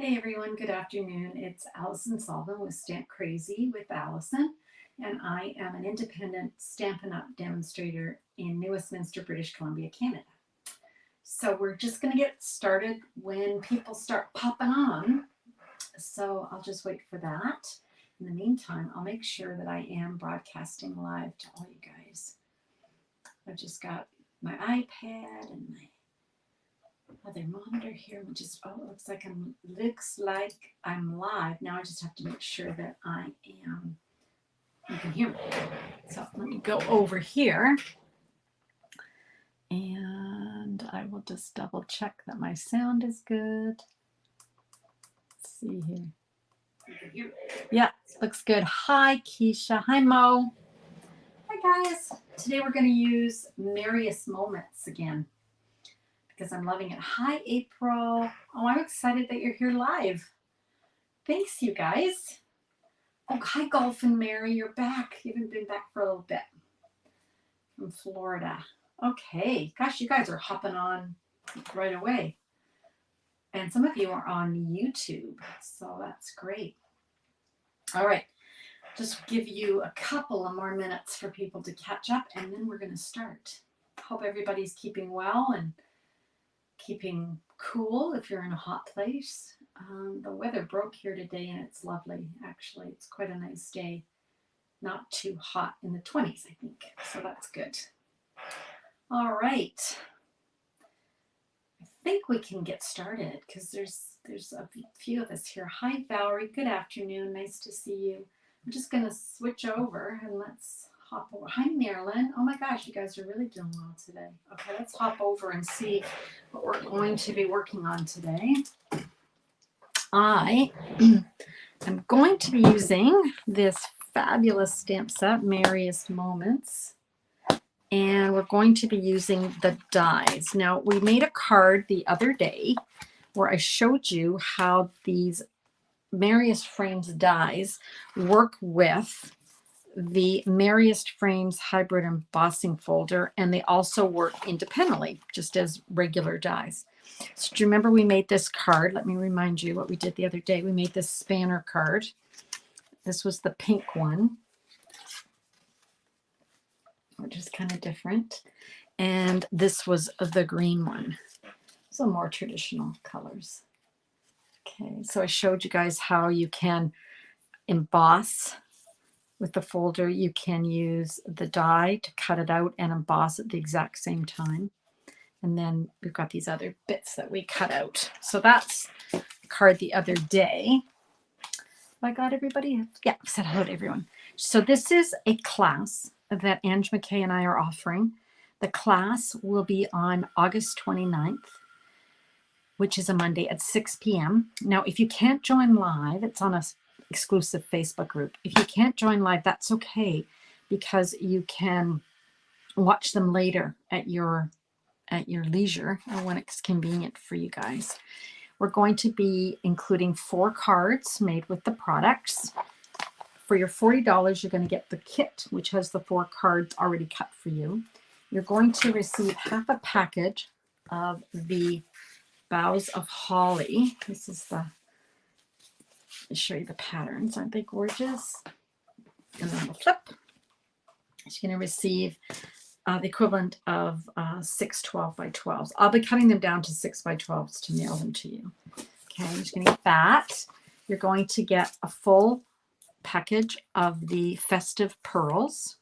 Hey everyone, good afternoon. It's Alison Sullivan with Stamp Crazy with Alison, and I am an independent Stampin' Up! Demonstrator in New Westminster, British Columbia, Canada. So we're just going to get started when people start popping on. So I'll just wait for that. In the meantime, I'll make sure that I am broadcasting live to all you guys. I've just got my iPad and my other monitor here, which is, oh, it looks like I'm live. Now I just have to make sure that you can hear me. So let me go over here and I will just double check that my sound is good. Let's see here. You can hear me. Yeah, looks good. Hi, Keisha. Hi, Mo. Hi, guys. Today we're going to use Merriest Moments again, because I'm loving it. Hi, April. Oh, I'm excited that you're here live. Thanks, you guys. Oh, hi, Golf and Mary. You're back. You haven't been back for a little bit. From Florida. Okay. Gosh, you guys are hopping on right away. And some of you are on YouTube, so that's great. All right. Just give you a couple of more minutes for people to catch up, and then we're going to start. Hope everybody's keeping well and keeping cool if you're in a hot place. The weather broke here today and it's lovely. Actually, it's quite a nice day. Not too hot, in the 20s, I think. So that's good. All right. I think we can get started because there's a few of us here. Hi, Valerie. Good afternoon. Nice to see you. I'm just going to switch over and let's hop over. Hi, Marilyn. Oh my gosh, you guys are really doing well today. Okay, let's hop over and see what we're going to be working on today. I am going to be using this fabulous stamp set, Merriest Moments, and we're going to be using the dies. Now, we made a card the other day where I showed you how these Merriest Frames dies work with the Merriest Frames hybrid embossing folder, and they also work independently, just as regular dies. So do you remember we made this card? Let me remind you what we did the other day. We made this spanner card. This was the pink one, which is kind of different. And this was the green one. So more traditional colors. Okay, so I showed you guys how you can emboss with the folder. You can use the die to cut it out and emboss at the exact same time. And then we've got these other bits that we cut out. So that's the card the other day. I got everybody? Yeah, I said hello to everyone. So this is a class that Ange McKay and I are offering. The class will be on August 29th, which is a Monday at 6 p.m. Now, if you can't join live, it's on an exclusive Facebook group. If you can't join live, that's okay, because you can watch them later at your leisure or when it's convenient for you guys. We're going to be including 4 cards made with the products. For your $40, you're going to get the kit, which has the 4 cards already cut for you. You're going to receive half a package of the Boughs of Holly. This is the, I'll show you the patterns. Aren't they gorgeous? And then we'll flip. You're going to receive the equivalent of 6 12 by 12s. I'll be cutting them down to 6 by 12s to mail them to you. Okay, you're just going to get that. You're going to get a full package of the Festive Pearls.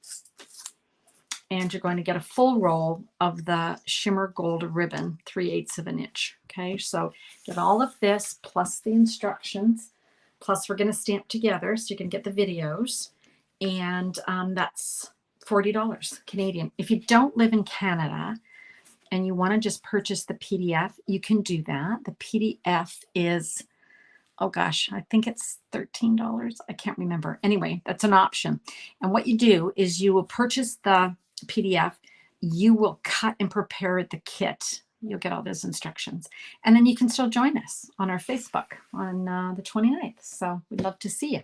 And you're going to get a full roll of the Shimmer Gold Ribbon, 3/8 of an inch. Okay, so get all of this plus the instructions. Plus we're going to stamp together, so you can get the videos. And that's $40 Canadian. If you don't live in Canada and you want to just purchase the PDF, you can do that. The PDF is, oh gosh, I think it's $13. I can't remember. Anyway, that's an option. And what you do is you will purchase the PDF. You will cut and prepare the kit. You'll get all those instructions. And then you can still join us on our Facebook on the 29th. So we'd love to see you.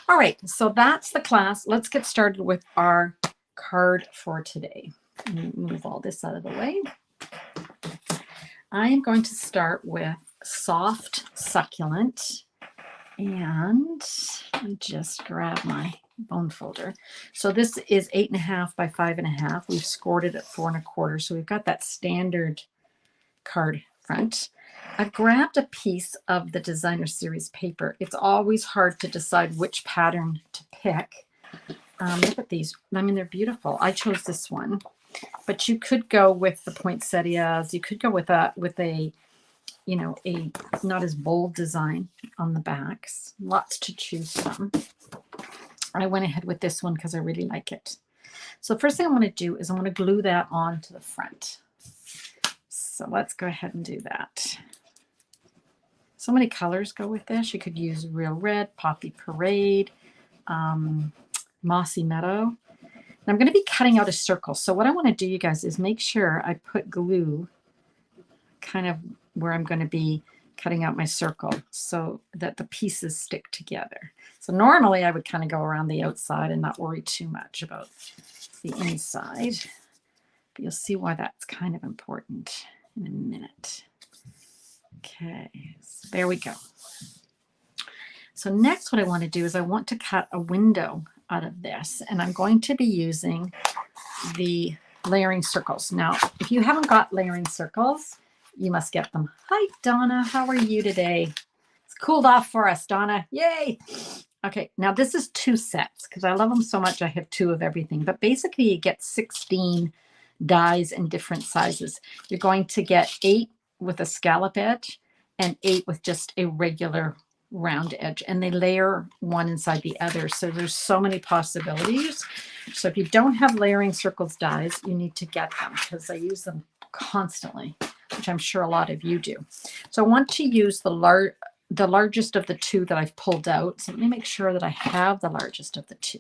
All right, so that's the class. Let's get started with our card for today. Move all this out of the way. I am going to start with soft succulent. And I just grab my bone folder. So this is 8.5 by 5.5. We've scored it at 4 1/4. So we've got that standard card front. I've grabbed a piece of the designer series paper. It's always hard to decide which pattern to pick. Look at these. I mean, they're beautiful. I chose this one, but you could go with the poinsettias. You could go with a you know, a not as bold design on the backs. Lots to choose from. I went ahead with this one because I really like it. So the first thing I want to do is I want to glue that on to the front. So let's go ahead and do that. So many colors go with this. You could use Real Red, Poppy Parade, Mossy Meadow. And I'm going to be cutting out a circle. So what I want to do, you guys, is make sure I put glue kind of where I'm going to be cutting out my circle so that the pieces stick together. So normally I would kind of go around the outside and not worry too much about the inside. But you'll see why that's kind of important in a minute. Okay, so there we go. So next what I want to do is I want to cut a window out of this, and I'm going to be using the layering circles. Now, if you haven't got layering circles, you must get them. Hi, Donna. How are you today? It's cooled off for us, Donna. Yay. Okay, now this is 2 sets because I love them so much. I have 2 of everything. But basically, you get 16 dies in different sizes. You're going to get 8 with a scallop edge and 8 with just a regular round edge. And they layer one inside the other. So there's so many possibilities. So if you don't have layering circles dies, you need to get them because I use them constantly, which I'm sure a lot of you do. So I want to use the largest of the 2 that I've pulled out. So let me make sure that I have the largest of the 2.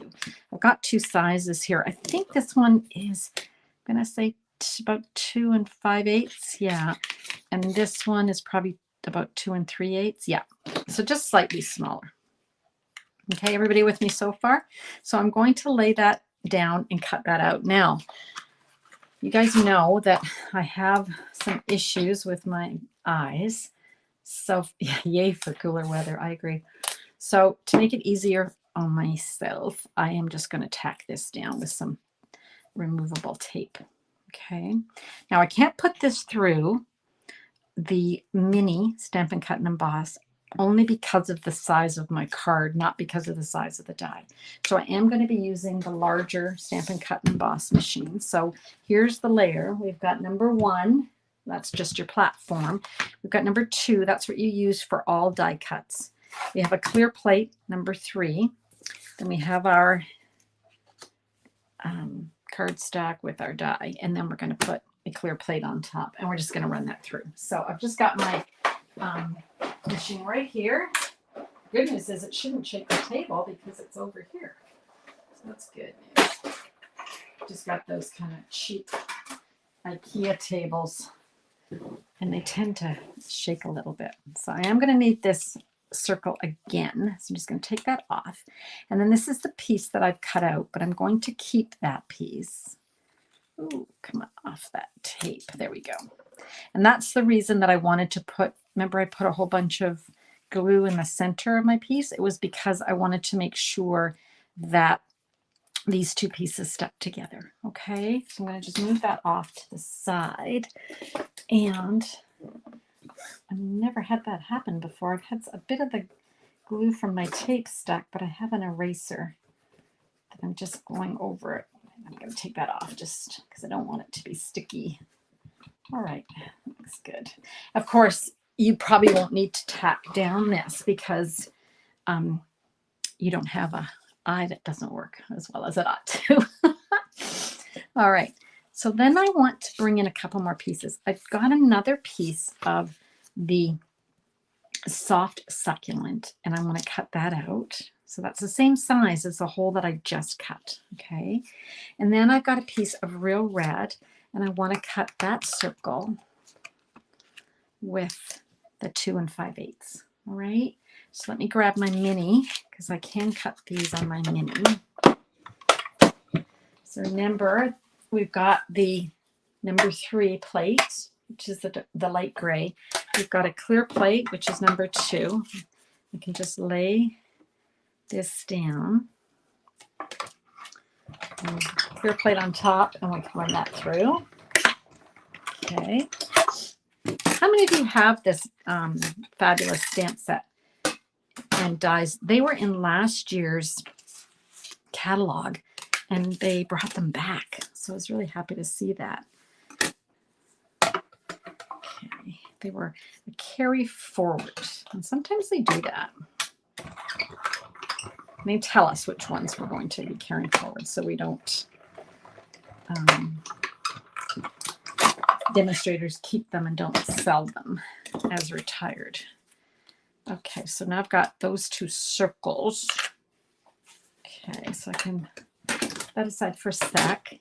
I've got 2 sizes here. I think this one is, I'm going to say about 2 5/8. Yeah. And this one is probably about 2 3/8. Yeah. So just slightly smaller. Okay, everybody with me so far? So I'm going to lay that down and cut that out. Now, you guys know that I have some issues with my eyes. So yeah, yay for cooler weather. I agree. So to make it easier on myself, I am just going to tack this down with some removable tape. Okay. Now I can't put this through the mini Stampin' Cut and Emboss only because of the size of my card, not because of the size of the die. So I am going to be using the larger Stampin' Cut and Emboss machine. So here's the layer. We've got number 1. That's just your platform. We've got number 2. That's what you use for all die cuts. We have a clear plate, number 3. Then we have our card stack with our die. And then we're going to put a clear plate on top. And we're just going to run that through. So I've just got my machine right here. Good news is it shouldn't shake the table because it's over here. So that's good news. Just got those kind of cheap IKEA tables and they tend to shake a little bit. So I am going to need this circle again. So I'm just going to take that off. And then this is the piece that I've cut out, but I'm going to keep that piece. Ooh, come off that tape. There we go. And that's the reason that I wanted to put, remember I put a whole bunch of glue in the center of my piece? It was because I wanted to make sure that these 2 pieces stuck together. Okay, so I'm going to just move that off to the side. And I've never had that happen before. I've had a bit of the glue from my tape stuck, but I have an eraser that I'm just going over it. I'm going to take that off just because I don't want it to be sticky. All right, looks good. Of course, you probably won't need to tack down this because you don't have an eye that doesn't work as well as it ought to. All right, so then I want to bring in a couple more pieces. I've got another piece of the soft succulent, and I want to cut that out. So that's the same size as the hole that I just cut, okay? And then I've got a piece of Real Red, and I want to cut that circle with the 2 5/8, all right? So let me grab my mini, because I can cut these on my mini. So remember, we've got the number 3 plate, which is the light gray. we've got a clear plate, which is number 2. I can just lay this down. And clear plate on top, and we can run that through. Okay. How many of you have this fabulous stamp set and dies? They were in last year's catalog, and they brought them back. So I was really happy to see that. Okay. They were a carry forward, and sometimes they do that. And they tell us which ones we're going to be carrying forward, so we don't demonstrators keep them and don't sell them as retired. Okay, so now I've got those 2 circles. Okay, so I can put that aside for a sec.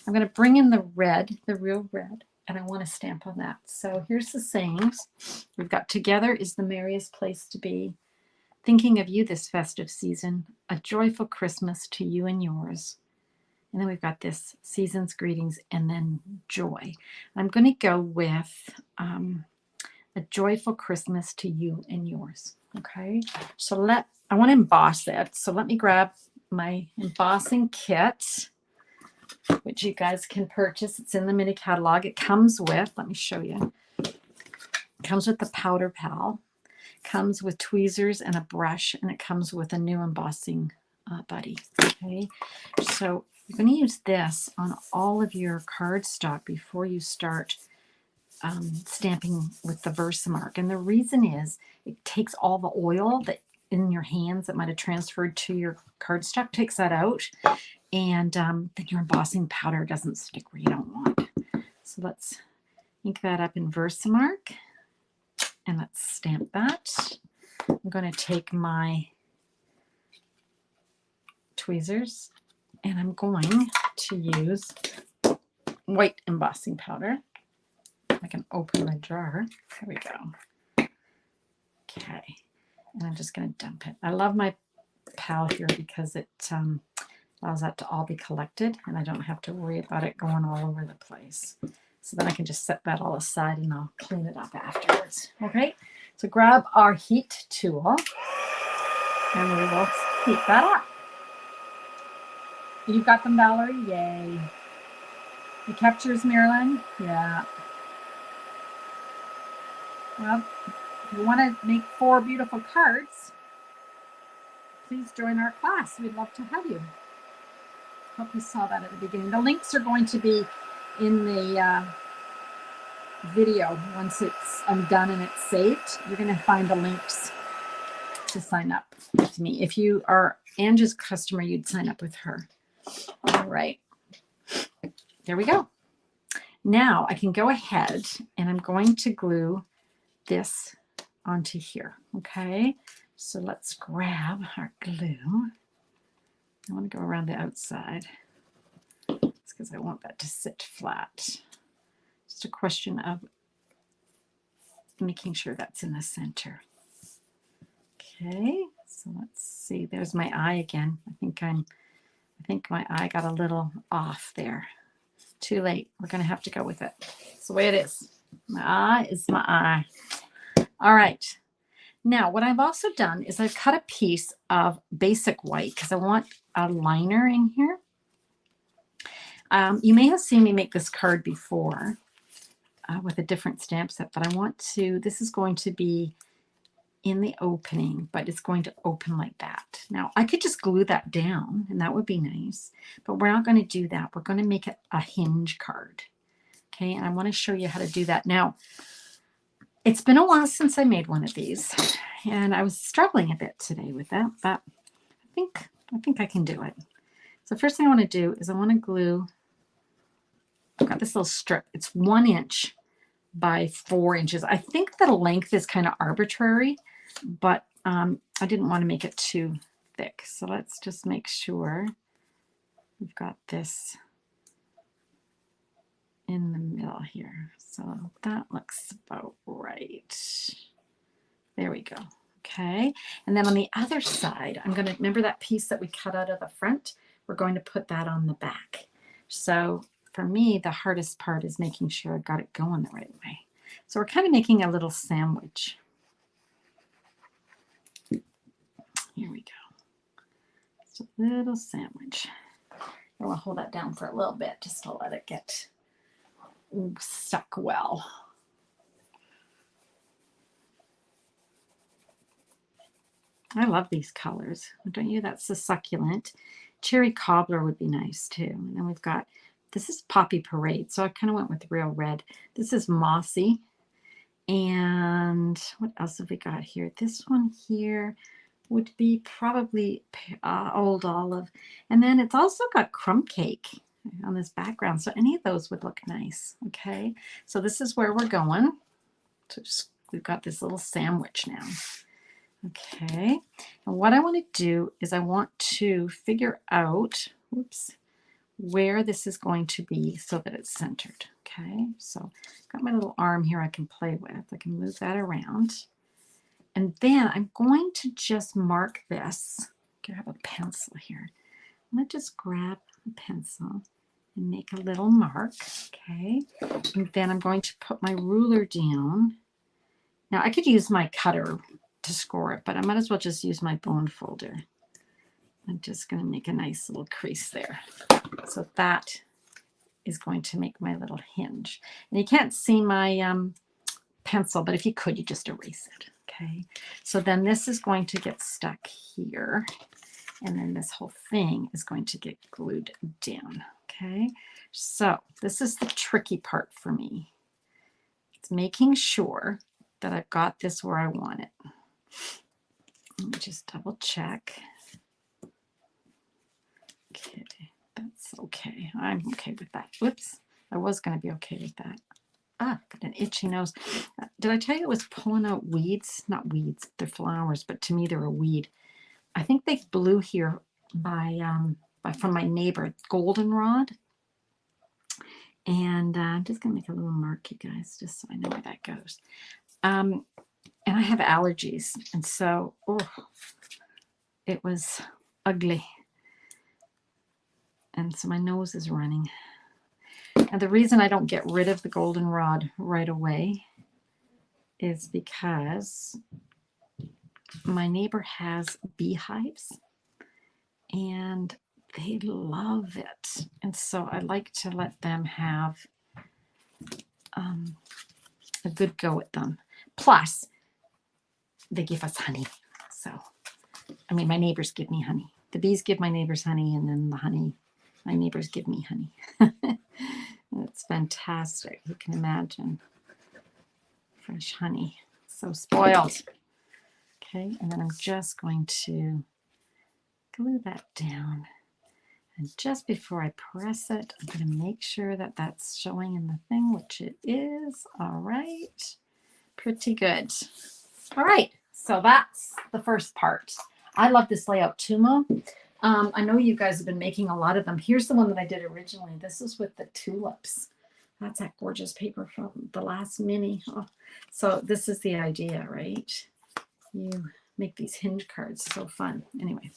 I'm going to bring in the red, the real red, and I want to stamp on that. So here's the sayings. We've got together is the merriest place to be. Thinking of you this festive season, a joyful Christmas to you and yours. And then we've got this season's greetings and then joy. I'm going to go with a joyful Christmas to you and yours. Okay, so I want to emboss it. So let me grab my embossing kit, which you guys can purchase. It's in the mini catalog. It comes with, let me show you. It comes with the powder pal. Comes with tweezers and a brush, and it comes with a new embossing buddy. Okay, so you're going to use this on all of your cardstock before you start stamping with the Versamark. And the reason is it takes all the oil that in your hands that might have transferred to your cardstock, takes that out, and then your embossing powder doesn't stick where you don't want. So let's ink that up in Versamark. And let's stamp that. I'm going to take my tweezers and I'm going to use white embossing powder. I can open my jar. There we go. Okay. And I'm just going to dump it. I love my pal here because it allows that to all be collected and I don't have to worry about it going all over the place. So then I can just set that all aside and I'll clean it up afterwards. Okay, so grab our heat tool and we will heat that up. You've got them, Valerie? Yay. You kept yours, Marilyn? Yeah. Well, if you want to make 4 beautiful cards, please join our class. We'd love to have you. Hope you saw that at the beginning. The links are going to be in the video. Once I'm done and it's saved, you're going to find the links to sign up with me. If you are Angie's customer, you'd sign up with her. All right, there we go. Now I can go ahead and I'm going to glue this onto here. Okay, so let's grab our glue. I want to go around the outside. It's because I want that to sit flat. Just a question of making sure that's in the center. Okay, so let's see. There's my eye again. I think my eye got a little off there. Too late. We're going to have to go with it. It's the way it is. My eye is my eye. All right. Now, what I've also done is I've cut a piece of basic white because I want a liner in here. You may have seen me make this card before with a different stamp set, but I want to, this is going to be in the opening, but it's going to open like that. Now, I could just glue that down and that would be nice, but we're not going to do that. We're going to make it a hinge card. Okay, and I want to show you how to do that. Now, it's been a while since I made one of these, and I was struggling a bit today with that, but I think I can do it. So first thing I want to do is I want to glue, I've got this little strip. It's 1 inch by 4 inches. I think the length is kind of arbitrary, but I didn't want to make it too thick. So let's just make sure we've got this in the middle here. So that looks about right. There we go. Okay. And then on the other side, I'm going to, remember that piece that we cut out of the front? We're going to put that on the back. So for me, the hardest part is making sure I've got it going the right way. So we're kind of making a little sandwich. Here we go. Just a little sandwich. I want to hold that down for a little bit just to let it get stuck well. I love these colors, don't you? That's the succulent. Cherry cobbler would be nice too. And then we've got, this is Poppy Parade, so I kind of went with real red. This is Mossy. And what else have we got here? This one here would be probably Old Olive. And then it's also got Crumb Cake on this background. So any of those would look nice. Okay, so this is where we're going. So just, we've got this little sandwich now. Okay, and what I want to do is I want to figure out, oops, where this is going to be so that it's centered. Okay, so I've got my little arm here I can play with. I can move that around. And then I'm going to just mark this. Grab a pencil here. I'm going to just grab a pencil and make a little mark. Okay, and then I'm going to put my ruler down. Now I could use my cutter to score it, but I might as well just use my bone folder. I'm just going to make a nice little crease there. So that is going to make my little hinge. And you can't see my pencil, but if you could, you just erase it. Okay. So then this is going to get stuck here. And then this whole thing is going to get glued down. Okay. So this is the tricky part for me. It's making sure that I've got this where I want it. Let me just double check. Okay, that's okay. I'm okay with that. Whoops, I was going to be okay with that. Ah, got an itchy nose. Did I tell you it was pulling out weeds? Not weeds, they're flowers, but to me they're a weed. I think they blew here from my neighbor, goldenrod. And I'm just going to make a little mark, you guys, just so I know where that goes. And I have allergies, and so it was ugly. And so my nose is running. And the reason I don't get rid of the goldenrod right away is because my neighbor has beehives and they love it. And so I like to let them have a good go at them. Plus, they give us honey. So, I mean, my neighbors give me honey. The bees give my neighbors honey, and then the honey, my neighbors give me honey. It's fantastic. You can imagine. Fresh honey. So spoiled. Okay, and then I'm just going to glue that down. And just before I press it, I'm going to make sure that that's showing in the thing, which it is. All right. Pretty good. All right, so that's the first part. I love this layout too, Mo. I know you guys have been making a lot of them. Here's the one that I did originally. This is with the tulips. That's that gorgeous paper from the last mini. Oh. So this is the idea, right? You make these hinge cards. So fun. Anyway.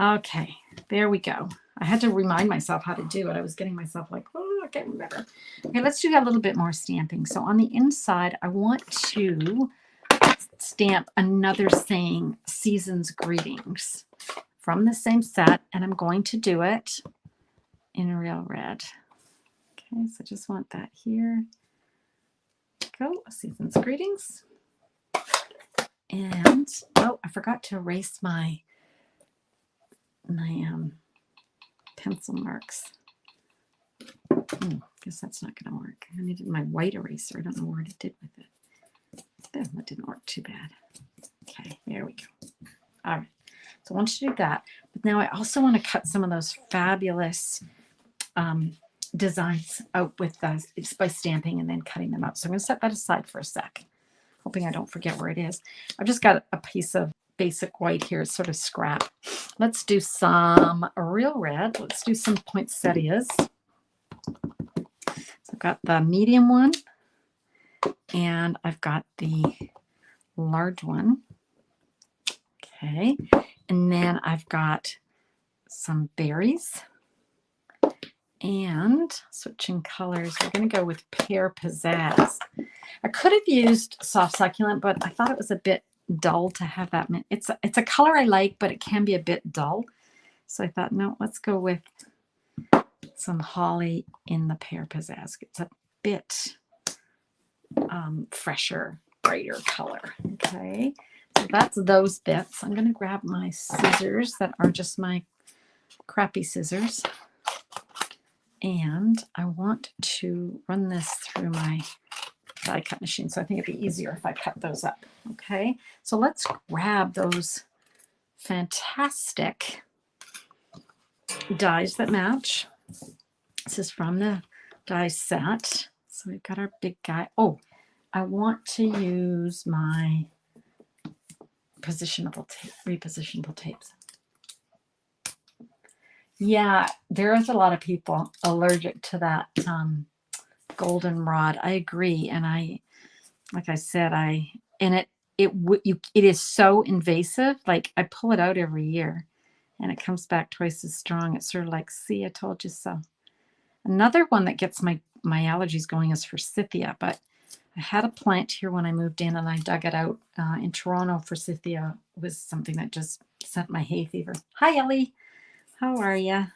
Okay, there we go. I had to remind myself how to do it. I was getting myself like, oh, I can't remember. Okay, let's do a little bit more stamping. So on the inside, I want to stamp another saying, Season's Greetings, from the same set, and I'm going to do it in real red. Okay, so I just want that here. Go, Season's Greetings. And, oh, I forgot to erase my pencil marks. Guess that's not going to work. I needed my white eraser. I don't know what it did with it. That didn't work too bad. Okay, there we go. All right. So I want you to do that. But now I also want to cut some of those fabulous designs out with just by stamping and then cutting them out. So I'm going to set that aside for a sec, hoping I don't forget where it is. I've just got a piece of basic white here. It's sort of scrap. Let's do some real red. Let's do some poinsettias. So I've got the medium one and I've got the large one. Okay. And then I've got some berries And switching colors, we're going to go with Pear Pizzazz. I could have used Soft Succulent, but I thought it was a bit dull to have that. It's a color I like, but it can be a bit dull. So I thought, no, let's go with some Holly in the Pear Pizzazz. It's a bit fresher, brighter color. Okay, so that's those bits. I'm going to grab my scissors that are just my crappy scissors. And I want to run this through my die cut machine. So I think it'd be easier if I cut those up. Okay, so let's grab those fantastic dies that match. This is from the die set. So we've got our big guy. Oh, I want to use my repositionable tapes. Yeah, there is a lot of people allergic to that goldenrod. I agree, and like I said, it is so invasive. Like I pull it out every year, and it comes back twice as strong. It's sort of like, see, I told you so. Another one that gets my allergies going is Forsythia, but I had a plant here when I moved in, and I dug it out in Toronto. Forsythia was something that just sent my hay fever. Hi, Ellie. How are you?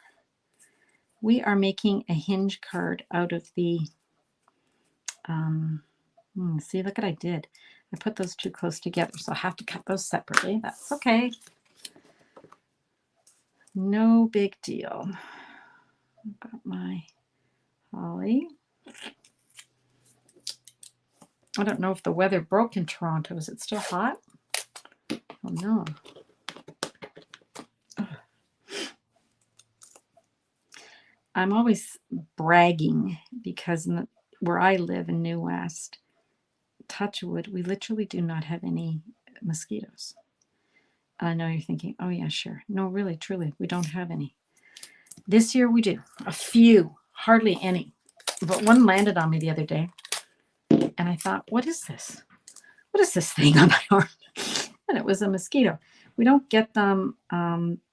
We are making a hinge card out of the, see, look what I did. I put those too close together, so I'll have to cut those separately. That's okay. No big deal. I've got my holly. I don't know if the weather broke in Toronto. Is it still hot? Oh, no. I'm always bragging because where I live in New West, Touchwood, we literally do not have any mosquitoes. I know you're thinking, oh yeah, sure. No, really, truly, we don't have any. This year we do. A few, hardly any. But one landed on me the other day, and I thought, what is this? What is this thing on my arm? And it was a mosquito. We don't get them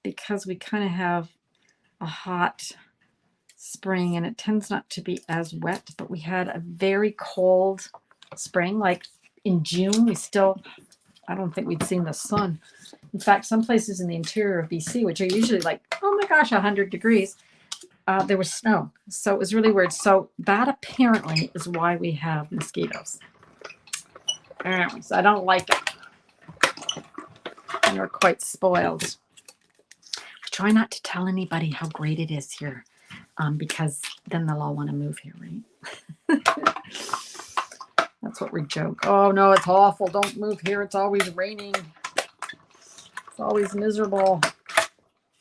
because we kind of have a hot spring, and it tends not to be as wet, but we had a very cold spring. Like in June, I don't think we'd seen the sun. In fact, some places in the interior of BC, which are usually like, oh my gosh, 100 degrees, there was snow. So it was really weird. So that apparently is why we have mosquitoes. So I don't like it. You're quite spoiled. I try not to tell anybody how great it is here. Because then they'll all want to move here, right? That's what we joke. Oh, no, it's awful. Don't move here. It's always raining. It's always miserable.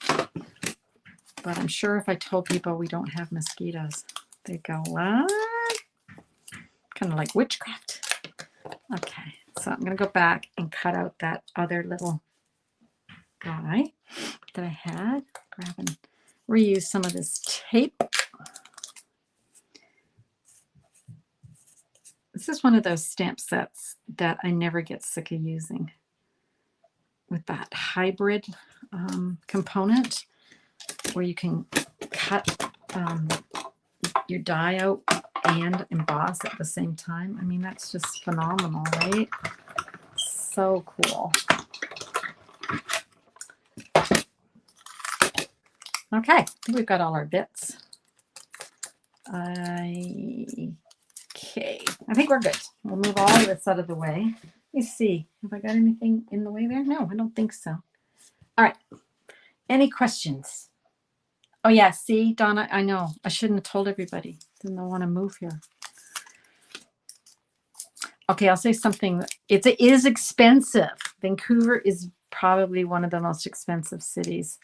But I'm sure if I told people we don't have mosquitoes, they'd go, what? Kind of like witchcraft. Okay, so I'm going to go back and cut out that other little guy that I had. Grab and reuse some of this tape. This is one of those stamp sets that I never get sick of using, with that hybrid component where you can cut your die out and emboss at the same time. I mean, that's just phenomenal, right? So cool. Okay, I think we've got all our bits. Okay, I think we're good. We'll move all of this out of the way. Let me see. Have I got anything in the way there? No, I don't think so. All right. Any questions? Oh, yeah. See, Donna, I know. I shouldn't have told everybody. Didn't want to move here. Okay, I'll say something. It is expensive. Vancouver is probably one of the most expensive cities.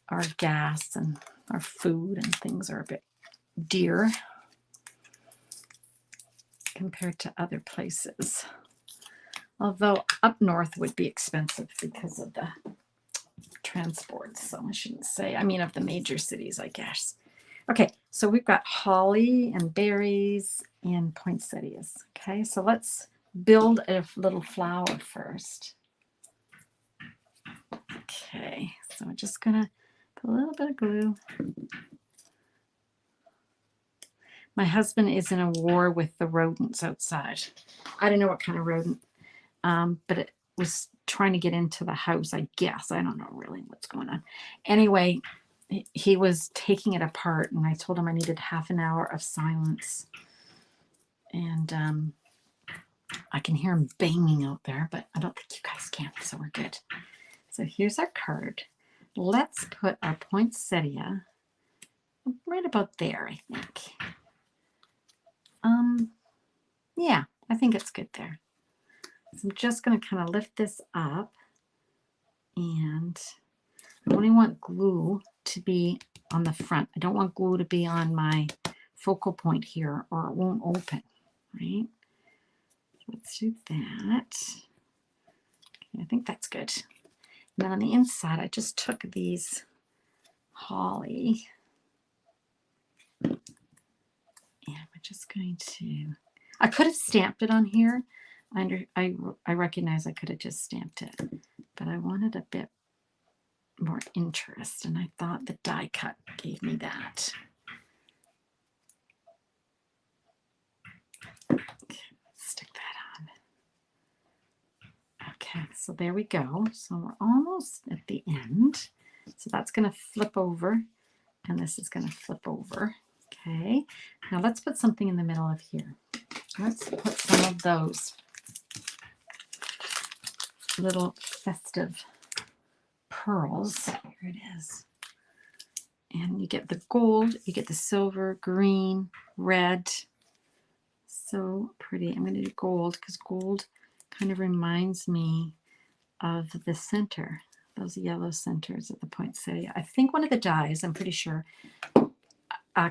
Our gas and our food and things are a bit dear compared to other places. Although up north would be expensive because of the transport. So I shouldn't say, I mean, of the major cities, I guess. Okay, so we've got holly and berries and poinsettias. Okay, so let's build a little flower first. Okay, so I'm just gonna Put a little bit of glue. My husband is in a war with the rodents outside. I don't know what kind of rodent, but it was trying to get into the house, I guess. I don't know really what's going on. Anyway, he was taking it apart, and I told him I needed half an hour of silence. And I can hear him banging out there, but I don't think you guys can, so we're good. So here's our card. Let's put our poinsettia right about there, I think. Yeah, I think it's good there. So I'm just going to kind of lift this up, and I only want glue to be on the front. I don't want glue to be on my focal point here, or it won't open, right? Let's do that. Okay, I think that's good. And then on the inside, I just took these holly, and we're just going to, I could have stamped it on here. I recognize I could have just stamped it, but I wanted a bit more interest, and I thought the die cut gave me that. Okay, stick that on. Okay, so there we go. So we're almost at the end. So that's going to flip over, and this is going to flip over. Okay, now let's put something in the middle of here. Let's put some of those little festive pearls. Here it is. And you get the gold, you get the silver, green, red. So pretty. I'm going to do gold because gold kind of reminds me of the center, those yellow centers of the poinsettia. I think one of the dies, I'm pretty sure,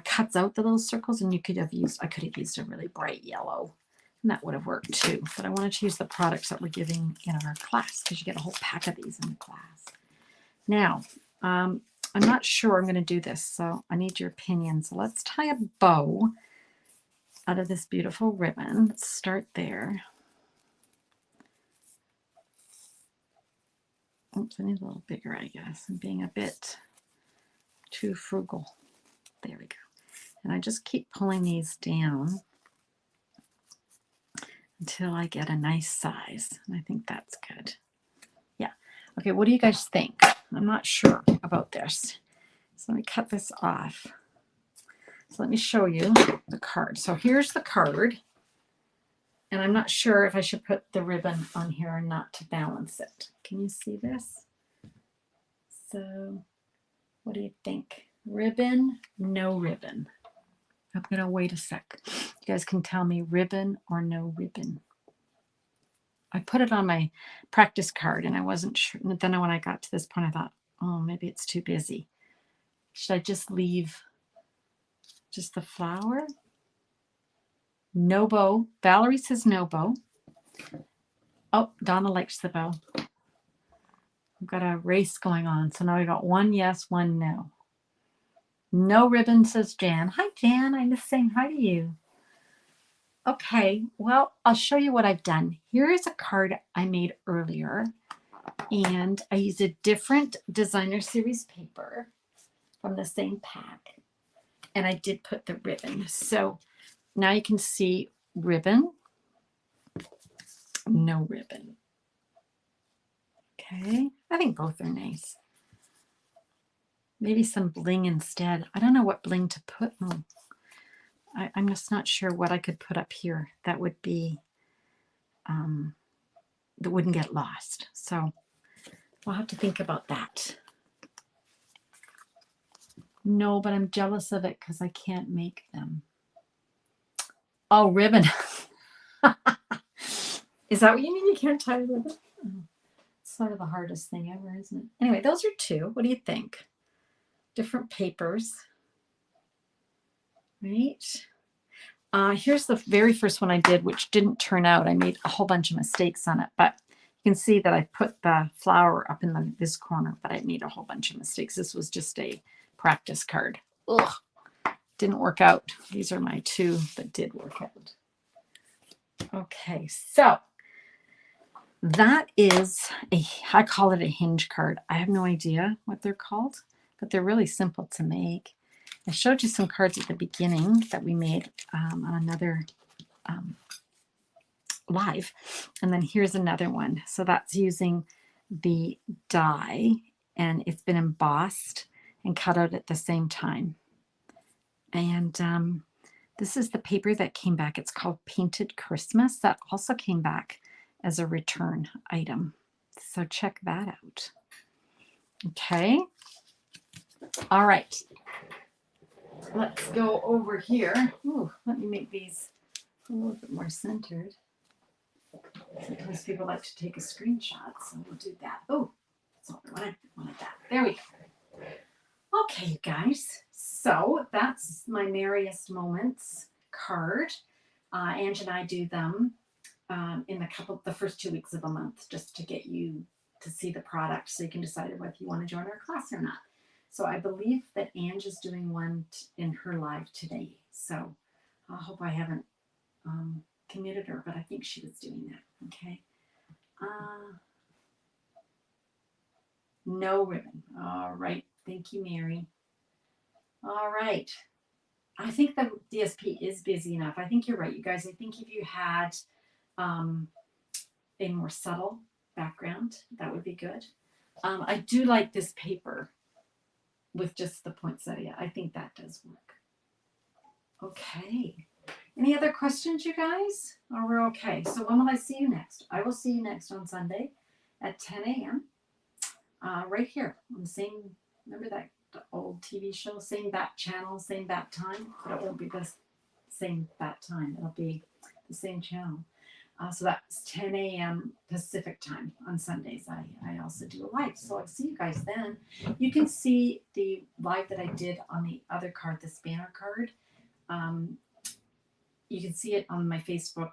cuts out the little circles, and I could have used a really bright yellow, and that would have worked too. But I wanted to use the products that we're giving in our class, because you get a whole pack of these in the class. Now, I'm not sure I'm going to do this, so I need your opinion. So let's tie a bow out of this beautiful ribbon. Let's start there. Oops, I need a little bigger, I guess. I'm being a bit too frugal. There we go. And I just keep pulling these down until I get a nice size. And I think that's good. Yeah. Okay, what do you guys think? I'm not sure about this. So let me cut this off. So let me show you the card. So here's the card. And I'm not sure if I should put the ribbon on here or not to balance it. Can you see this? So what do you think? Ribbon, no ribbon? I'm going to wait a sec. You guys can tell me ribbon or no ribbon. I put it on my practice card, and I wasn't sure. And then when I got to this point, I thought, oh, maybe it's too busy. Should I just leave just the flower? No bow. Valerie says no bow. Oh, Donna likes the bow. We've got a race going on. So now we got one yes, one no. No ribbon, says Jan. Hi, Jan. I'm just saying hi to you. Okay, well, I'll show you what I've done. Here is a card I made earlier, and I used a different designer series paper from the same pack, and I did put the ribbon. So now you can see ribbon, no ribbon. Okay, I think both are nice. Maybe some bling instead. I don't know what bling to put on. I'm just not sure what I could put up here that would be, that wouldn't get lost. So we'll have to think about that. No, but I'm jealous of it because I can't make them. Oh, ribbon. Is that what you mean? You can't tie a ribbon? Oh, it's sort of the hardest thing ever, isn't it? Anyway, those are two. What do you think? Different papers. Right. Here's the very first one I did, which didn't turn out. I made a whole bunch of mistakes on it, but you can see that I put the flower up in this corner, but I made a whole bunch of mistakes. This was just a practice card. Ugh, didn't work out. These are my two that did work out. Okay, so that is I call it a hinge card. I have no idea what they're called. but they're really simple to make. I showed you some cards at the beginning that we made on another live. And then here's another one. So that's using the die, and it's been embossed and cut out at the same time. And this is the paper that came back. It's called Painted Christmas. That also came back as a return item. So check that out. Okay. All right. Let's go over here. Ooh, let me make these a little bit more centered. Sometimes people like to take a screenshot, so we'll do that. Oh, that's all I wanted that. There we go. Okay, you guys. So that's my Merriest Moments card. Ange and I do them in the first 2 weeks of the month, just to get you to see the product, so you can decide whether you want to join our class or not. So I believe that Ange is doing one in her live today. So I hope I haven't commuted her, but I think she was doing that. Okay. No ribbon. All right. Thank you, Mary. All right. I think the DSP is busy enough. I think you're right, you guys. I think if you had a more subtle background, that would be good. I do like this paper with just the poinsettia. I think that does work. Okay. Any other questions, you guys? Or we're okay? So when will I see you next? I will see you next on Sunday at 10 a.m. Right here on the same, remember that old TV show? Same bat channel, same bat time, but it won't be the same bat time. It'll be the same channel. So that's 10 a.m. Pacific time on Sundays. I also do a live. So I'll see you guys then. You can see the live that I did on the other card, the banner card. You can see it on my Facebook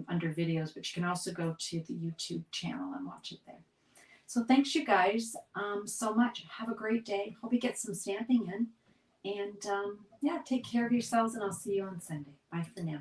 under videos, but you can also go to the YouTube channel and watch it there. So thanks, you guys, so much. Have a great day. Hope you get some stamping in. And yeah, take care of yourselves, and I'll see you on Sunday. Bye for now.